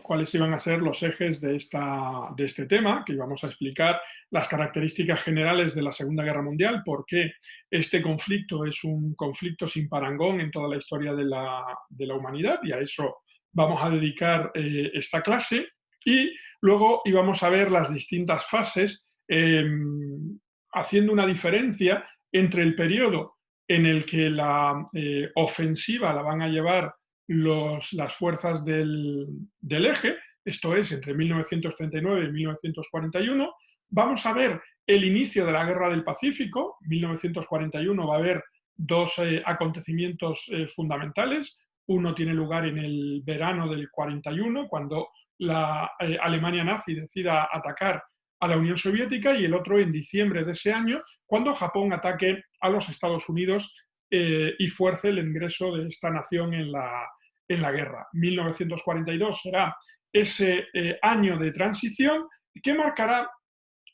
cuáles iban a ser los ejes de este tema, que íbamos a explicar las características generales de la Segunda Guerra Mundial, por qué este conflicto es un conflicto sin parangón en toda la historia de la humanidad, y a eso vamos a dedicar esta clase. Y luego íbamos a ver las distintas fases, haciendo una diferencia entre el periodo en el que la ofensiva la van a llevar las fuerzas del eje, esto es, entre 1939 y 1941. Vamos a ver el inicio de la Guerra del Pacífico. 1941 va a haber dos acontecimientos fundamentales. Uno tiene lugar en el verano del 41, cuando la Alemania nazi decida atacar a la Unión Soviética, y el otro en diciembre de ese año, cuando Japón ataque a los Estados Unidos y fuerce el ingreso de esta nación en la guerra. 1942 será ese año de transición que marcará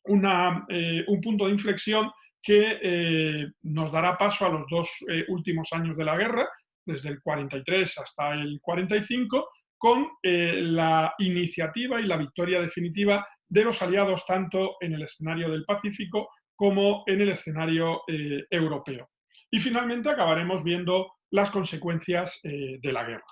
un punto de inflexión que nos dará paso a los dos últimos años de la guerra, desde el 43 hasta el 45, con la iniciativa y la victoria definitiva de los aliados tanto en el escenario del Pacífico como en el escenario europeo. Y finalmente acabaremos viendo las consecuencias de la guerra.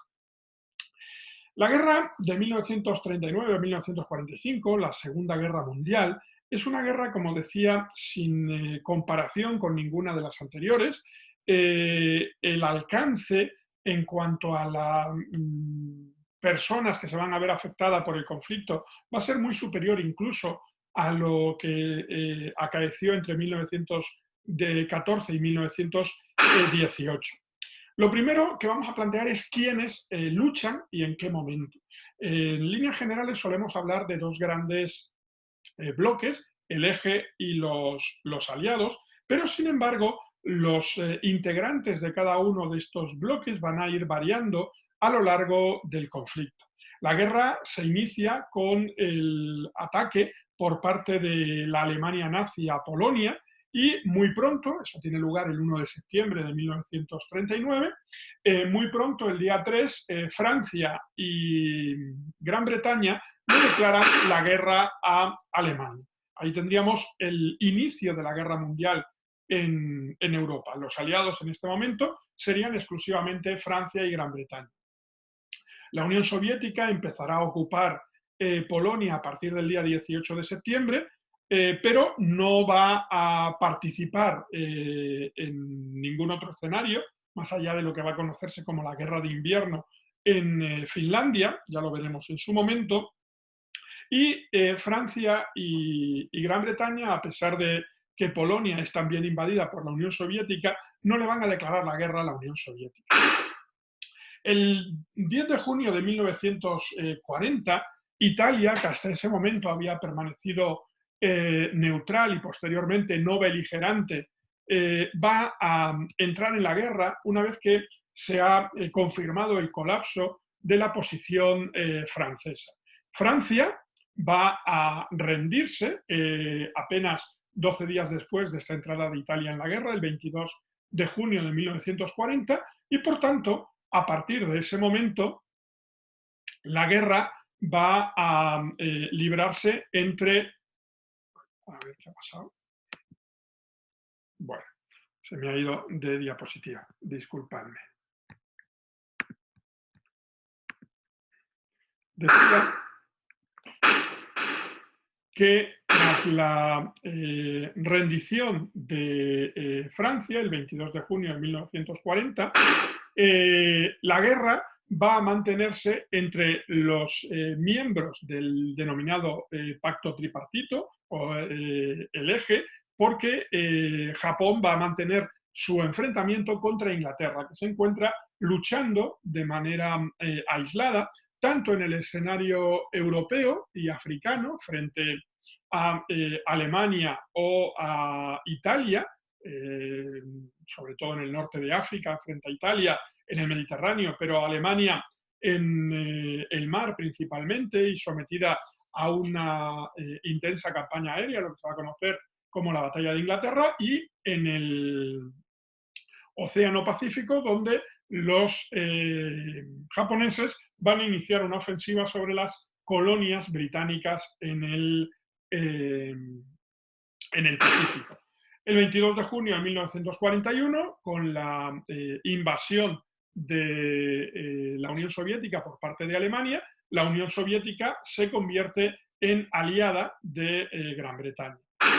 La guerra de 1939 a 1945, la Segunda Guerra Mundial, es una guerra, como decía, sin comparación con ninguna de las anteriores. El alcance en cuanto a las personas que se van a ver afectadas por el conflicto va a ser muy superior incluso a lo que acaeció entre 1914 y 1918. Lo primero que vamos a plantear es quiénes luchan y en qué momento. En líneas generales solemos hablar de dos grandes bloques, el eje y los aliados, pero sin embargo los integrantes de cada uno de estos bloques van a ir variando a lo largo del conflicto. La guerra se inicia con el ataque por parte de la Alemania nazi a Polonia, y muy pronto, eso tiene lugar el 1 de septiembre de 1939, muy pronto, el día 3, Francia y Gran Bretaña le declaran la guerra a Alemania. Ahí tendríamos el inicio de la guerra mundial en Europa. Los aliados en este momento serían exclusivamente Francia y Gran Bretaña. La Unión Soviética empezará a ocupar Polonia a partir del día 18 de septiembre, pero no va a participar en ningún otro escenario, más allá de lo que va a conocerse como la Guerra de Invierno en Finlandia, ya lo veremos en su momento. Y Francia y Gran Bretaña, a pesar de que Polonia es también invadida por la Unión Soviética, no le van a declarar la guerra a la Unión Soviética. El 10 de junio de 1940, Italia, que hasta ese momento había permanecido neutral y posteriormente no beligerante, va a entrar en la guerra una vez que se ha confirmado el colapso de la posición francesa. Francia va a rendirse apenas 12 días después de esta entrada de Italia en la guerra, el 22 de junio de 1940, y por tanto, a partir de ese momento, la guerra va a librarse entre... A ver qué ha pasado. Bueno, se me ha ido de diapositiva, disculpadme. Decía que tras la rendición de Francia, el 22 de junio de 1940, la guerra va a mantenerse entre los miembros del denominado pacto tripartito, o el eje, porque Japón va a mantener su enfrentamiento contra Inglaterra, que se encuentra luchando de manera aislada, tanto en el escenario europeo y africano, frente a Alemania o a Italia, sobre todo en el norte de África, frente a Italia en el Mediterráneo, pero a Alemania en el mar principalmente, y sometida a una intensa campaña aérea, lo que se va a conocer como la Batalla de Inglaterra, y en el Océano Pacífico, donde los japoneses van a iniciar una ofensiva sobre las colonias británicas en el Pacífico. El 22 de junio de 1941, con la invasión de la Unión Soviética por parte de Alemania, la Unión Soviética se convierte en aliada de Gran Bretaña.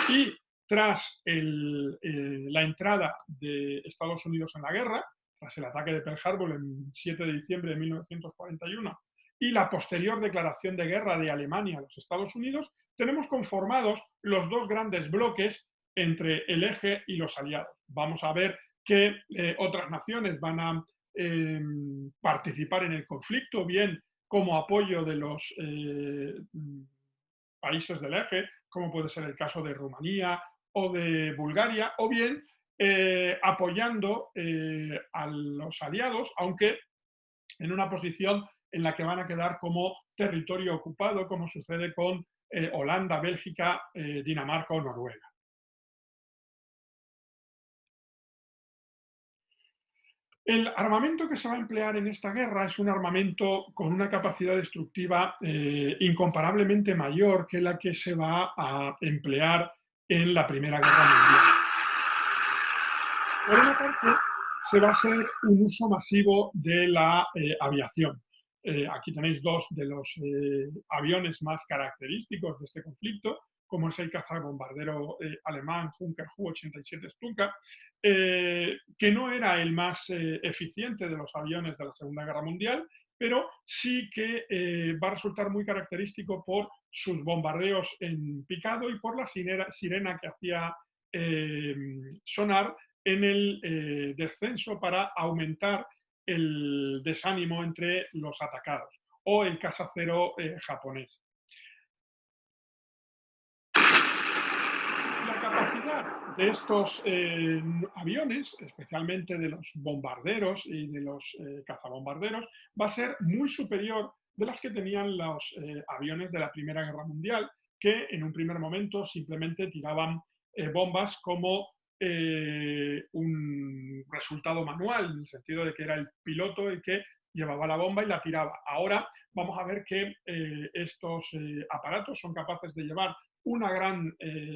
Y tras la entrada de Estados Unidos en la guerra, tras el ataque de Pearl Harbor el 7 de diciembre de 1941 y la posterior declaración de guerra de Alemania a los Estados Unidos, tenemos conformados los dos grandes bloques entre el eje y los aliados. Vamos a ver que otras naciones van a participar en el conflicto, bien como apoyo de los países del eje, como puede ser el caso de Rumanía o de Bulgaria, o bien apoyando a los aliados, aunque en una posición en la que van a quedar como territorio ocupado, como sucede con Holanda, Bélgica, Dinamarca o Noruega. El armamento que se va a emplear en esta guerra es un armamento con una capacidad destructiva incomparablemente mayor que la que se va a emplear en la Primera Guerra Mundial. Por una parte, se va a hacer un uso masivo de la aviación. Aquí tenéis dos de los aviones más característicos de este conflicto, como es el cazabombardero alemán Junker Ju-87 Stuka, que no era el más eficiente de los aviones de la Segunda Guerra Mundial, pero sí que va a resultar muy característico por sus bombardeos en picado y por la sirena que hacía sonar en el descenso para aumentar el desánimo entre los atacados, o el cazacero japonés. La capacidad de estos aviones, especialmente de los bombarderos y de los cazabombarderos, va a ser muy superior de las que tenían los aviones de la Primera Guerra Mundial, que en un primer momento simplemente tiraban bombas como un resultado manual, en el sentido de que era el piloto el que llevaba la bomba y la tiraba. Ahora vamos a ver que estos aparatos son capaces de llevar una gran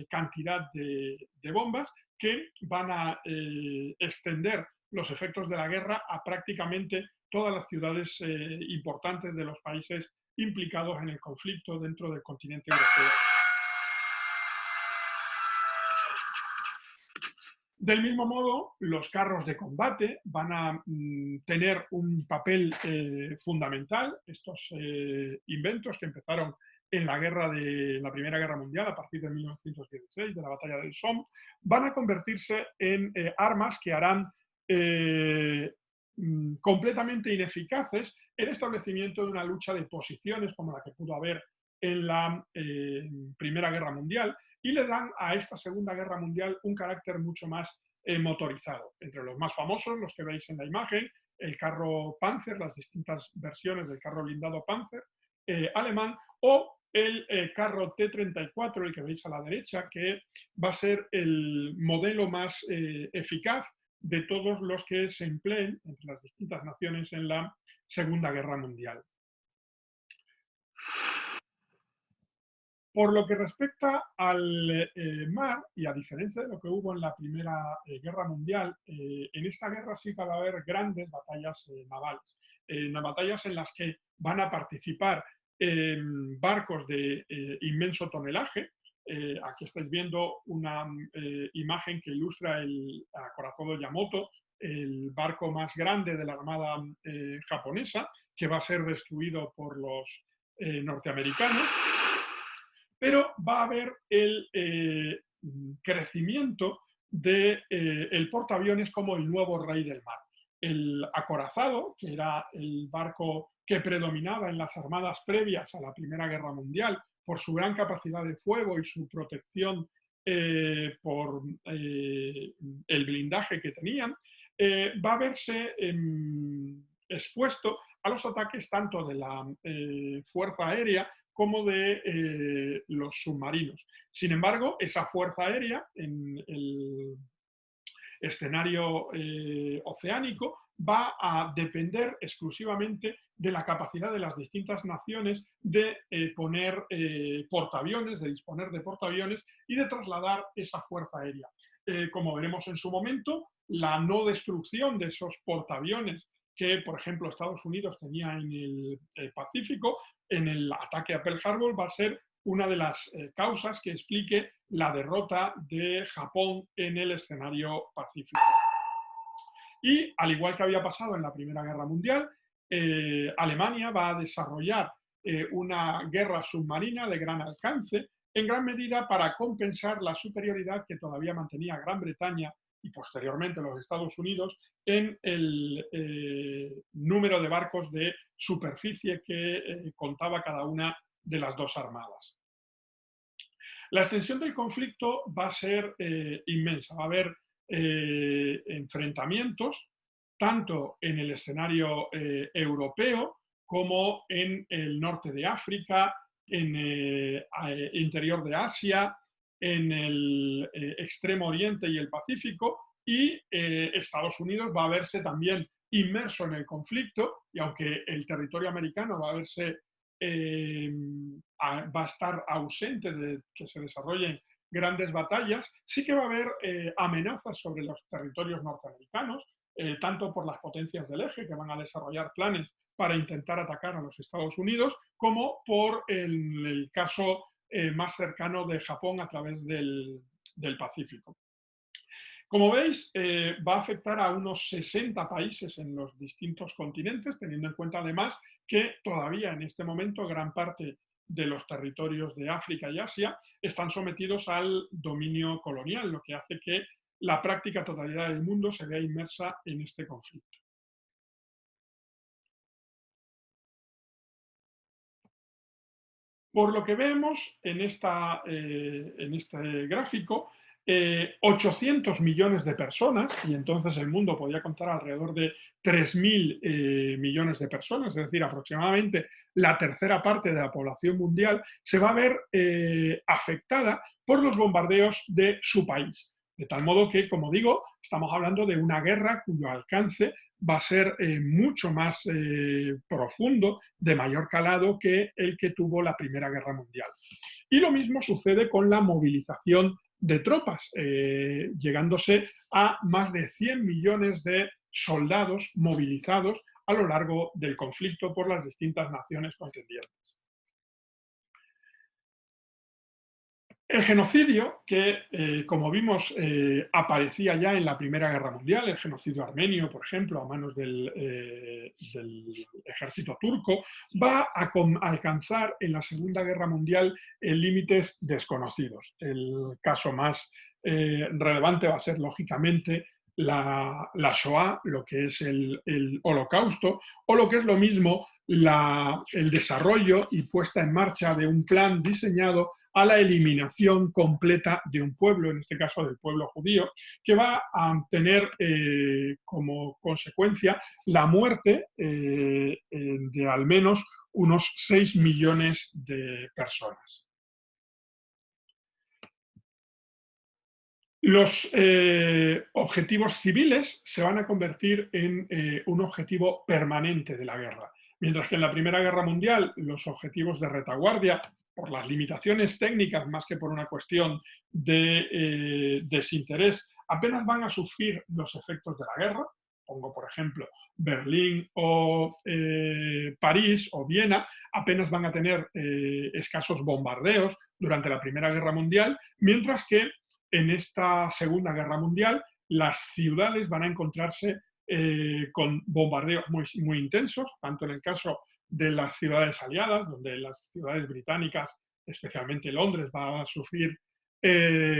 cantidad de bombas que van a extender los efectos de la guerra a prácticamente todas las ciudades importantes de los países implicados en el conflicto dentro del continente europeo. Del mismo modo, los carros de combate van a tener un papel fundamental. Estos inventos que empezaron en la Primera Guerra Mundial a partir de 1916, de la batalla del Somme, van a convertirse en armas que harán completamente ineficaces el establecimiento de una lucha de posiciones como la que pudo haber en la Primera Guerra Mundial, y le dan a esta Segunda Guerra Mundial un carácter mucho más motorizado. Entre los más famosos, los que veis en la imagen, el carro Panzer, las distintas versiones del carro blindado Panzer alemán, o el carro T-34, el que veis a la derecha, que va a ser el modelo más eficaz de todos los que se empleen entre las distintas naciones en la Segunda Guerra Mundial. Por lo que respecta al mar, y a diferencia de lo que hubo en la Primera Guerra Mundial, en esta guerra sí que va a haber grandes batallas navales. Batallas en las que van a participar barcos de inmenso tonelaje. Aquí estáis viendo una imagen que ilustra el acorazado Yamato, el barco más grande de la Armada japonesa, que va a ser destruido por los norteamericanos. Pero va a haber el crecimiento del portaaviones como el nuevo rey del mar. El acorazado, que era el barco que predominaba en las armadas previas a la Primera Guerra Mundial por su gran capacidad de fuego y su protección por el blindaje que tenían, va a verse expuesto a los ataques tanto de la Fuerza Aérea como de los submarinos. Sin embargo, esa fuerza aérea en el escenario oceánico va a depender exclusivamente de la capacidad de las distintas naciones de poner portaaviones, de disponer de portaaviones y de trasladar esa fuerza aérea. Como veremos en su momento, la no destrucción de esos portaaviones que, por ejemplo, Estados Unidos tenía en el Pacífico, en el ataque a Pearl Harbor, va a ser una de las causas que explique la derrota de Japón en el escenario pacífico. Y al igual que había pasado en la Primera Guerra Mundial, Alemania va a desarrollar una guerra submarina de gran alcance, en gran medida para compensar la superioridad que todavía mantenía Gran Bretaña y posteriormente los Estados Unidos en el número de barcos de superficie que contaba cada una de las dos armadas. La extensión del conflicto va a ser inmensa, va a haber enfrentamientos tanto en el escenario europeo como en el norte de África, en el interior de Asia, en el extremo oriente y el Pacífico, y Estados Unidos va a verse también inmerso en el conflicto, y aunque el territorio americano va a verse va a estar ausente de que se desarrollen grandes batallas, sí que va a haber amenazas sobre los territorios norteamericanos, tanto por las potencias del eje, que van a desarrollar planes para intentar atacar a los Estados Unidos, como por el caso más cercano de Japón a través del Pacífico. Como veis, va a afectar a unos 60 países en los distintos continentes, teniendo en cuenta además que todavía en este momento gran parte de los territorios de África y Asia están sometidos al dominio colonial, lo que hace que la práctica totalidad del mundo se vea inmersa en este conflicto. Por lo que vemos en este gráfico, 800 millones de personas, y entonces el mundo podía contar alrededor de 3.000 millones de personas, es decir, aproximadamente la tercera parte de la población mundial, se va a ver afectada por los bombardeos de su país. De tal modo que, como digo, estamos hablando de una guerra cuyo alcance va a ser mucho más profundo, de mayor calado que el que tuvo la Primera Guerra Mundial. Y lo mismo sucede con la movilización de tropas, llegándose a más de 100 millones de soldados movilizados a lo largo del conflicto por las distintas naciones contendientes. El genocidio, que como vimos aparecía ya en la Primera Guerra Mundial, el genocidio armenio, por ejemplo, a manos del ejército turco, va a alcanzar en la Segunda Guerra Mundial límites desconocidos. El caso más relevante va a ser, lógicamente, la Shoah, lo que es el Holocausto, o lo que es lo mismo, el desarrollo y puesta en marcha de un plan diseñado a la eliminación completa de un pueblo, en este caso del pueblo judío, que va a tener como consecuencia la muerte de al menos unos 6 millones de personas. Los objetivos civiles se van a convertir en un objetivo permanente de la guerra. Mientras que en la Primera Guerra Mundial los objetivos de retaguardia, por las limitaciones técnicas más que por una cuestión de desinterés, apenas van a sufrir los efectos de la guerra. Pongo, por ejemplo, Berlín o París o Viena, apenas van a tener escasos bombardeos durante la Primera Guerra Mundial, mientras que en esta Segunda Guerra Mundial las ciudades van a encontrarse con bombardeos muy intensos, tanto en el caso de las ciudades aliadas, donde las ciudades británicas, especialmente Londres, va a sufrir,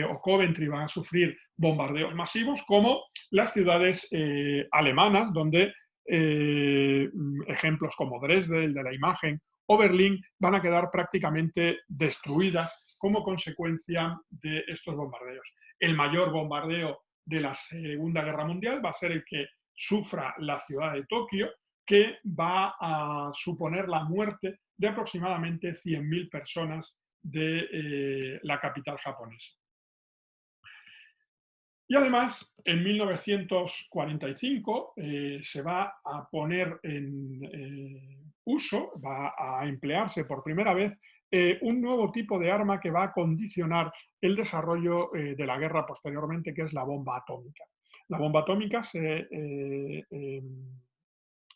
o Coventry van a sufrir bombardeos masivos, como las ciudades alemanas, donde ejemplos como Dresde, el de la imagen, o Berlín, van a quedar prácticamente destruidas como consecuencia de estos bombardeos. El mayor bombardeo de la Segunda Guerra Mundial va a ser el que sufra la ciudad de Tokio, que va a suponer la muerte de aproximadamente 100.000 personas de la capital japonesa. Y además, en 1945 se va a poner en uso, va a emplearse por primera vez un nuevo tipo de arma que va a condicionar el desarrollo de la guerra posteriormente, que es la bomba atómica. La bomba atómica se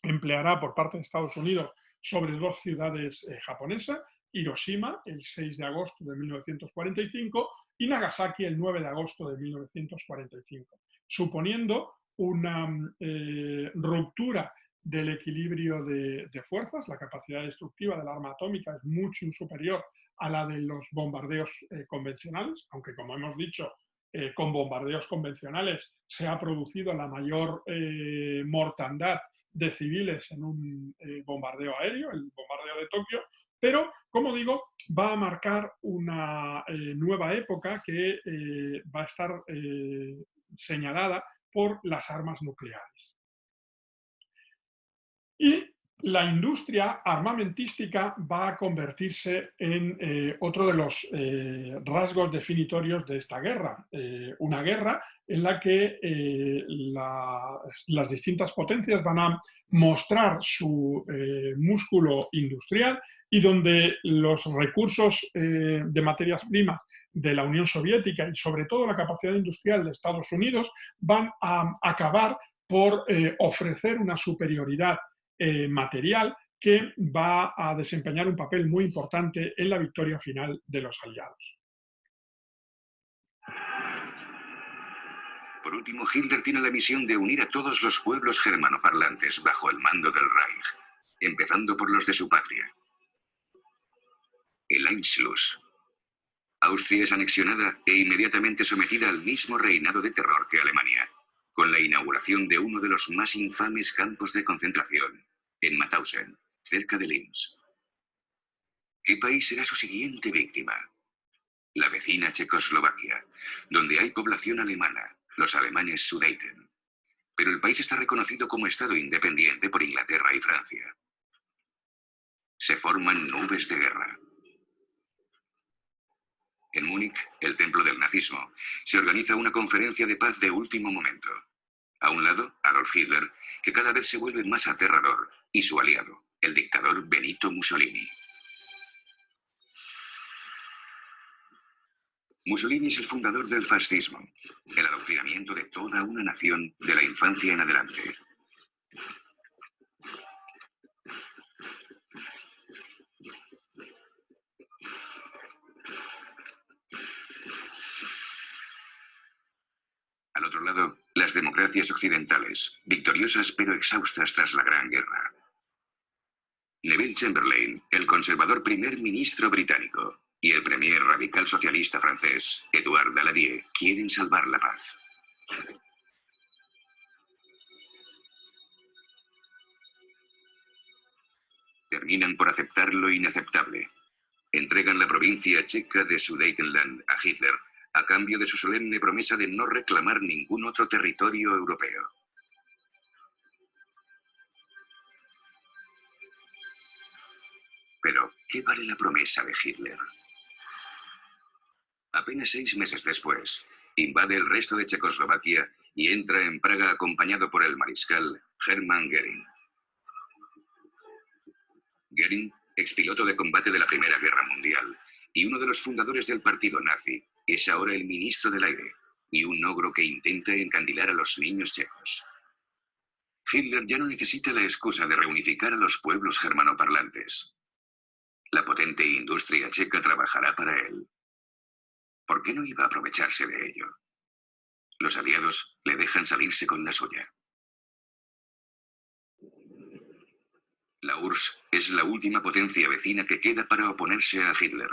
empleará por parte de Estados Unidos sobre dos ciudades japonesas, Hiroshima el 6 de agosto de 1945 y Nagasaki el 9 de agosto de 1945, suponiendo una ruptura del equilibrio de fuerzas. La capacidad destructiva del arma atómica es mucho superior a la de los bombardeos convencionales, aunque como hemos dicho, con bombardeos convencionales se ha producido la mayor mortandad de civiles en un bombardeo aéreo, el bombardeo de Tokio, pero, como digo, va a marcar una nueva época que va a estar señalada por las armas nucleares. Y la industria armamentística va a convertirse en otro de los rasgos definitorios de esta guerra. Una guerra en la que las distintas potencias van a mostrar su músculo industrial y donde los recursos de materias primas de la Unión Soviética y sobre todo la capacidad industrial de Estados Unidos van a acabar por ofrecer una superioridad material que va a desempeñar un papel muy importante en la victoria final de los aliados. Por último, Hitler tiene la misión de unir a todos los pueblos germanoparlantes bajo el mando del Reich, empezando por los de su patria. El Anschluss. Austria es anexionada e inmediatamente sometida al mismo reinado de terror que Alemania, con la inauguración de uno de los más infames campos de concentración, en Mauthausen, cerca de Linz. ¿Qué país será su siguiente víctima? La vecina Checoslovaquia, donde hay población alemana, los alemanes Sudeten. Pero el país está reconocido como Estado independiente por Inglaterra y Francia. Se forman nubes de guerra. En Múnich, el templo del nazismo, se organiza una conferencia de paz de último momento. A un lado, Adolf Hitler, que cada vez se vuelve más aterrador, y su aliado, el dictador Benito Mussolini. Mussolini es el fundador del fascismo, el adoctrinamiento de toda una nación de la infancia en adelante. Al otro lado, las democracias occidentales, victoriosas pero exhaustas tras la Gran Guerra. Neville Chamberlain, el conservador primer ministro británico, y el premier radical socialista francés, Édouard Daladier, quieren salvar la paz. Terminan por aceptar lo inaceptable. Entregan la provincia checa de Sudetenland a Hitler a cambio de su solemne promesa de no reclamar ningún otro territorio europeo. Pero, ¿qué vale la promesa de Hitler? Apenas 6 meses después, invade el resto de Checoslovaquia y entra en Praga acompañado por el mariscal Hermann Göring. Göring, expiloto de combate de la Primera Guerra Mundial y uno de los fundadores del partido nazi, es ahora el ministro del aire y un ogro que intenta encandilar a los niños checos. Hitler ya no necesita la excusa de reunificar a los pueblos germanoparlantes. La potente industria checa trabajará para él. ¿Por qué no iba a aprovecharse de ello? Los aliados le dejan salirse con la suya. La URSS es la última potencia vecina que queda para oponerse a Hitler.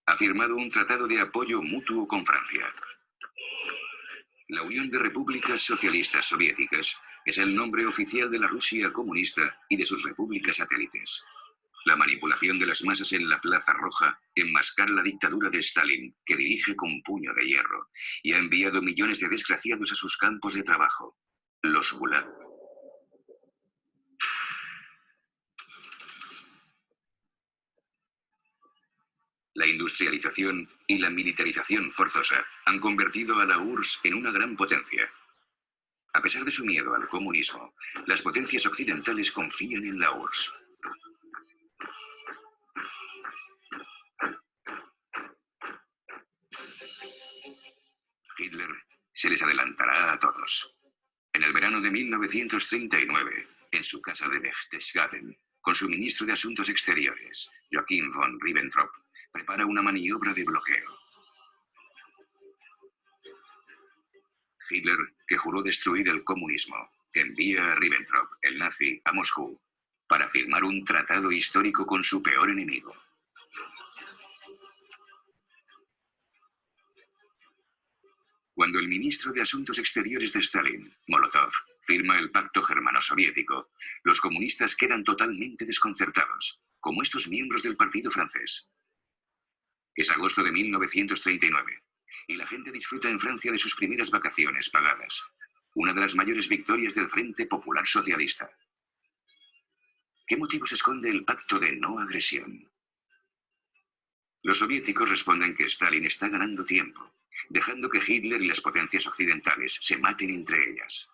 Ha firmado un tratado de apoyo mutuo con Francia. La Unión de Repúblicas Socialistas Soviéticas es el nombre oficial de la Rusia comunista y de sus repúblicas satélites. La manipulación de las masas en la Plaza Roja enmascara la dictadura de Stalin, que dirige con puño de hierro, y ha enviado millones de desgraciados a sus campos de trabajo, los Gulag. La industrialización y la militarización forzosa han convertido a la URSS en una gran potencia. A pesar de su miedo al comunismo, las potencias occidentales confían en la URSS. Hitler se les adelantará a todos. En el verano de 1939, en su casa de Berchtesgaden, con su ministro de Asuntos Exteriores, Joachim von Ribbentrop, prepara una maniobra de bloqueo. Hitler, que juró destruir el comunismo, envía a Ribbentrop, el nazi, a Moscú, para firmar un tratado histórico con su peor enemigo. Cuando el ministro de Asuntos Exteriores de Stalin, Molotov, firma el pacto germano-soviético, los comunistas quedan totalmente desconcertados, como estos miembros del partido francés. Es agosto de 1939, y la gente disfruta en Francia de sus primeras vacaciones pagadas, una de las mayores victorias del Frente Popular Socialista. ¿Qué motivos esconde el pacto de no agresión? Los soviéticos responden que Stalin está ganando tiempo, dejando que Hitler y las potencias occidentales se maten entre ellas.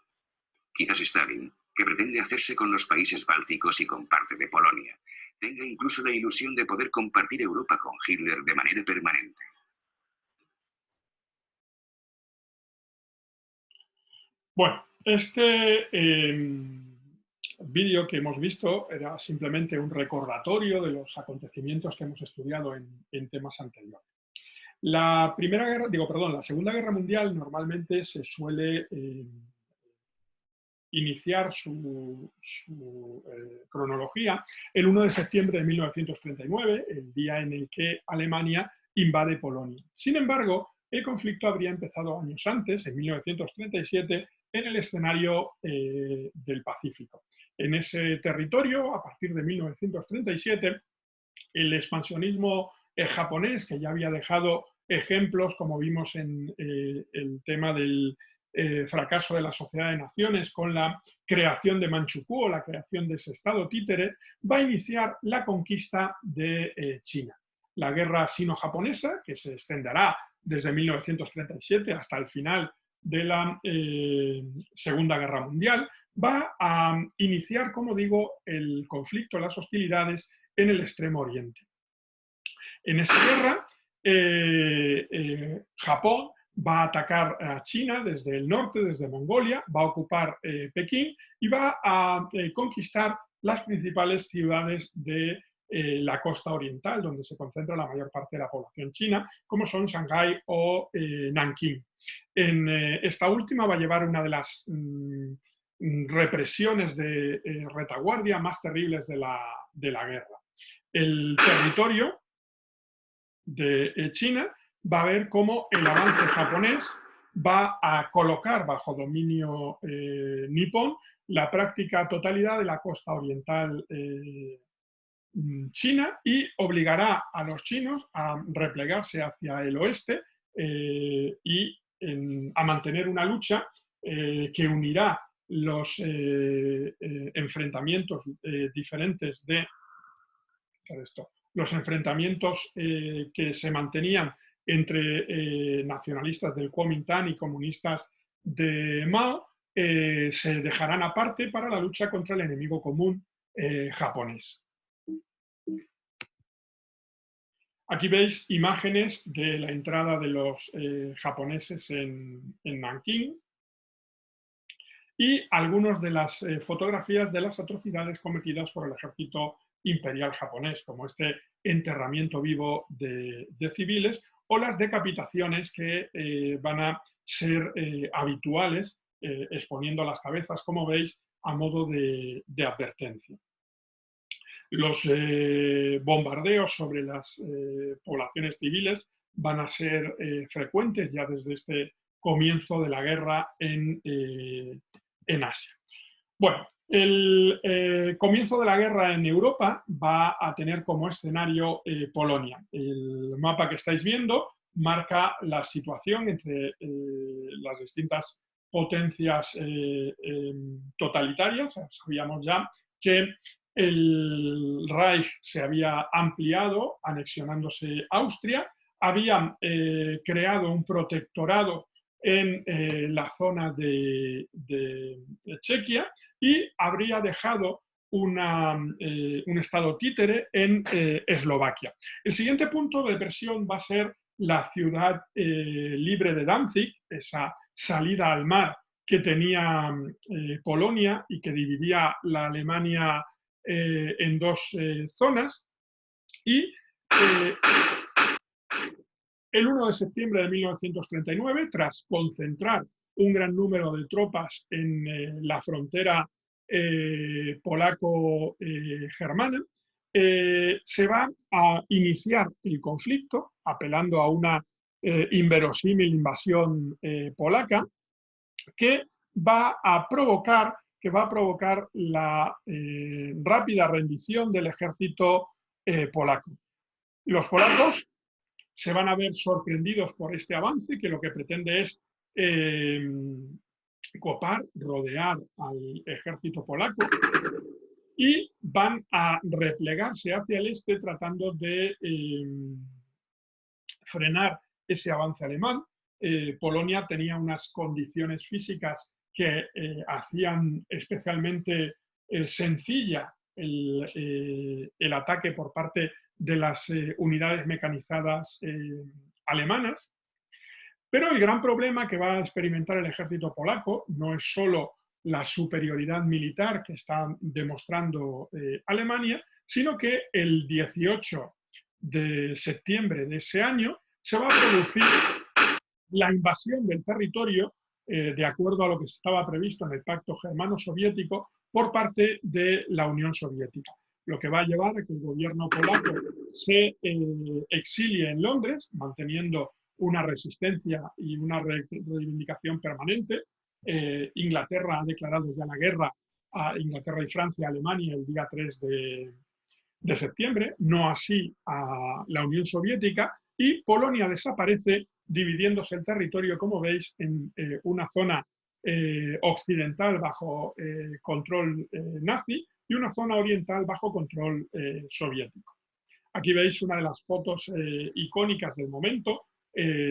Quizás Stalin, que pretende hacerse con los países bálticos y con parte de Polonia, tenga incluso la ilusión de poder compartir Europa con Hitler de manera permanente. Bueno, este vídeo que hemos visto era simplemente un recordatorio de los acontecimientos que hemos estudiado en temas anteriores. La Segunda Guerra Mundial normalmente se suele iniciar su cronología el 1 de septiembre de 1939, el día en el que Alemania invade Polonia. Sin embargo, el conflicto habría empezado años antes, en 1937, en el escenario del Pacífico. En ese territorio, a partir de 1937, el expansionismo japonés, que ya había dejado ejemplos, como vimos en el tema del fracaso de la Sociedad de Naciones con la creación de Manchukuo, o la creación de ese estado títere, va a iniciar la conquista de China. La guerra sino-japonesa, que se extenderá desde 1937 hasta el final de la Segunda Guerra Mundial, va a iniciar, como digo, el conflicto, las hostilidades en el Extremo Oriente. En esa guerra, Japón va a atacar a China desde el norte, desde Mongolia, va a ocupar Pekín y va a conquistar las principales ciudades de la costa oriental, donde se concentra la mayor parte de la población china, como son Shanghái o Nankín. En esta última va a llevar una de las represiones de retaguardia más terribles de la guerra. El territorio de China va a ver cómo el avance japonés va a colocar bajo dominio nipón la práctica totalidad de la costa oriental china y obligará a los chinos a replegarse hacia el oeste y a mantener una lucha que unirá los enfrentamientos diferentes los enfrentamientos que se mantenían entre nacionalistas del Kuomintang y comunistas de Mao se dejarán aparte para la lucha contra el enemigo común japonés. Aquí veis imágenes de la entrada de los japoneses en Nankín y algunas de las fotografías de las atrocidades cometidas por el ejército imperial japonés, como este enterramiento vivo de civiles o las decapitaciones que van a ser habituales, exponiendo las cabezas, como veis, a modo de advertencia. Los bombardeos sobre las poblaciones civiles van a ser frecuentes ya desde este comienzo de la guerra en Asia. Bueno, el comienzo de la guerra en Europa va a tener como escenario Polonia. El mapa que estáis viendo marca la situación entre las distintas potencias totalitarias. Sabíamos ya que el Reich se había ampliado, anexionándose Austria, habían creado un protectorado en la zona de Chequia y habría dejado un estado títere en Eslovaquia. El siguiente punto de presión va a ser la ciudad libre de Danzig, esa salida al mar que tenía Polonia y que dividía la Alemania en dos zonas. Y el 1 de septiembre de 1939, tras concentrar un gran número de tropas en la frontera polaco-germana, se va a iniciar el conflicto, apelando a una inverosímil invasión polaca, que va a provocar la rápida rendición del ejército polaco. Los polacos se van a ver sorprendidos por este avance, que lo que pretende es copar, rodear al ejército polaco, y van a replegarse hacia el este tratando de frenar ese avance alemán. Polonia tenía unas condiciones físicas que hacían especialmente sencilla el ataque por parte de las unidades mecanizadas alemanas. Pero el gran problema que va a experimentar el ejército polaco no es solo la superioridad militar que está demostrando Alemania, sino que el 18 de septiembre de ese año se va a producir la invasión del territorio, de acuerdo a lo que estaba previsto en el pacto germano-soviético, por parte de la Unión Soviética, lo que va a llevar a que el gobierno polaco se exilie en Londres, manteniendo una resistencia y una reivindicación permanente. Inglaterra ha declarado ya la guerra a Inglaterra y Francia, a Alemania, el día 3 de septiembre, no así a la Unión Soviética, y Polonia desaparece, dividiéndose el territorio, como veis, en una zona occidental bajo control nazi y una zona oriental bajo control soviético. Aquí veis una de las fotos icónicas del momento,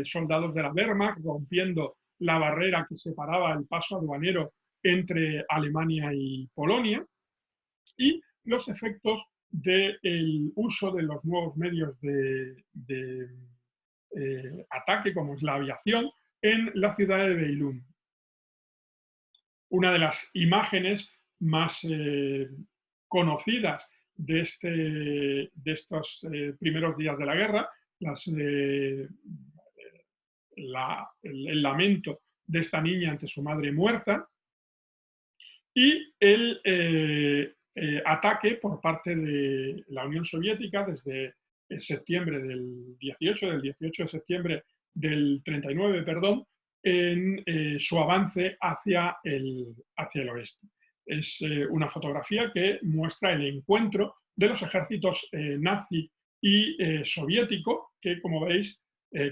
soldados de la Wehrmacht rompiendo la barrera que separaba el paso aduanero entre Alemania y Polonia, y los efectos del uso de los nuevos medios de ataque, como es la aviación, en la ciudad de Beilún. Una de las imágenes más conocidas de estos primeros días de la guerra, el lamento de esta niña ante su madre muerta, y el ataque por parte de la Unión Soviética desde septiembre del 18 de septiembre del 39, perdón, en su avance hacia el oeste. Es una fotografía que muestra el encuentro de los ejércitos nazi y soviético, que, como veis,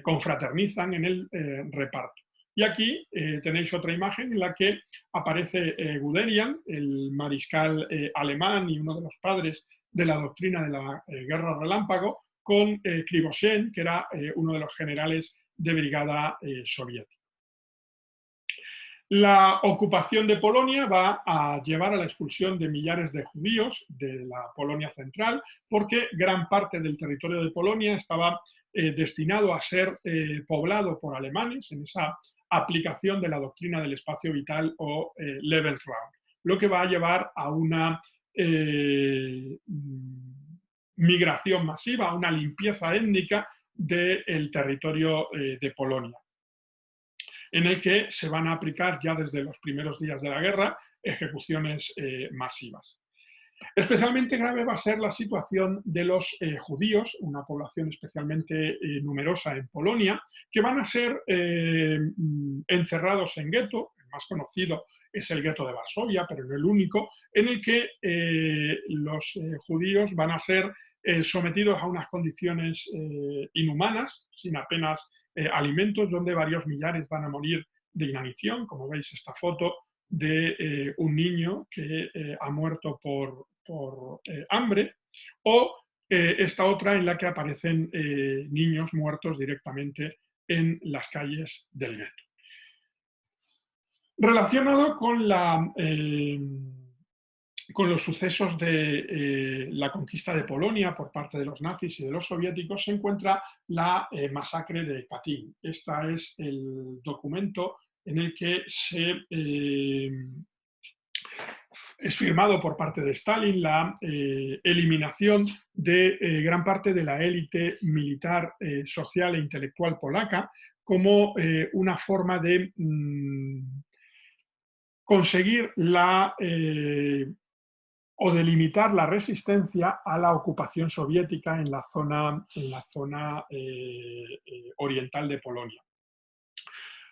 confraternizan en el reparto. Y aquí tenéis otra imagen en la que aparece Guderian, el mariscal alemán y uno de los padres de la doctrina de la guerra relámpago, con Krivoshein, que era uno de los generales de brigada soviética. La ocupación de Polonia va a llevar a la expulsión de millares de judíos de la Polonia central, porque gran parte del territorio de Polonia estaba destinado a ser poblado por alemanes en esa aplicación de la doctrina del espacio vital o Lebensraum, lo que va a llevar a una migración masiva, a una limpieza étnica del territorio de Polonia, en el que se van a aplicar ya desde los primeros días de la guerra ejecuciones masivas. Especialmente grave va a ser la situación de los judíos, una población especialmente numerosa en Polonia, que van a ser encerrados en gueto. El más conocido es el gueto de Varsovia, pero no el único, en el que los judíos van a ser sometidos a unas condiciones inhumanas, sin apenas alimentos, donde varios millares van a morir de inanición. Como veis, esta foto de un niño que ha muerto por hambre, o esta otra en la que aparecen niños muertos directamente en las calles del gueto. Relacionado con los sucesos de la conquista de Polonia por parte de los nazis y de los soviéticos, se encuentra la masacre de Katyn. Este es el documento en el que es firmado por parte de Stalin la eliminación de gran parte de la élite militar, social e intelectual polaca como una forma de conseguir o delimitar la resistencia a la ocupación soviética en la zona oriental de Polonia.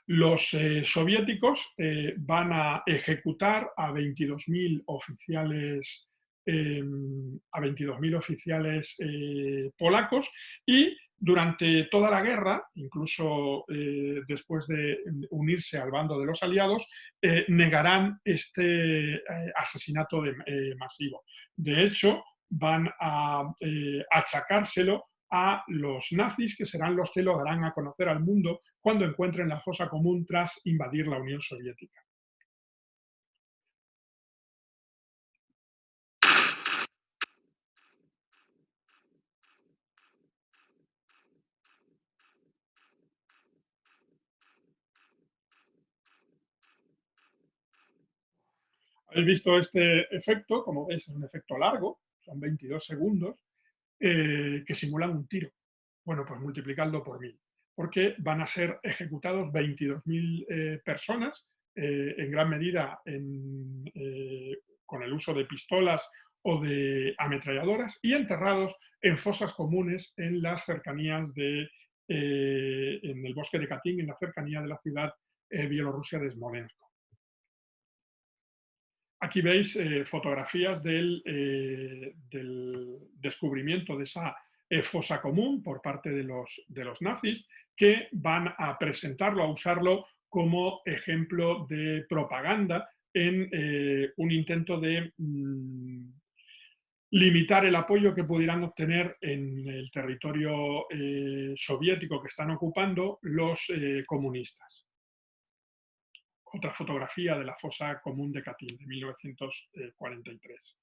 Los soviéticos van a ejecutar a 22.000 oficiales, polacos, y durante toda la guerra, incluso después de unirse al bando de los aliados, negarán este asesinato masivo. De hecho, van a achacárselo a los nazis, que serán los que lo darán a conocer al mundo cuando encuentren la fosa común tras invadir la Unión Soviética. Habéis visto este efecto, como veis es un efecto largo, son 22 segundos, que simulan un tiro. Bueno, pues multiplicadlo por 1000, porque van a ser ejecutados 22.000 personas, en gran medida con el uso de pistolas o de ametralladoras, y enterrados en fosas comunes en las cercanías en el bosque de Katyn, en la cercanía de la ciudad bielorrusia de Smolensk. Aquí veis fotografías del descubrimiento de esa fosa común por parte de los nazis, que van a presentarlo, a usarlo como ejemplo de propaganda en un intento de limitar el apoyo que pudieran obtener en el territorio soviético que están ocupando los comunistas. Otra fotografía de la fosa común de Katyn, de 1943.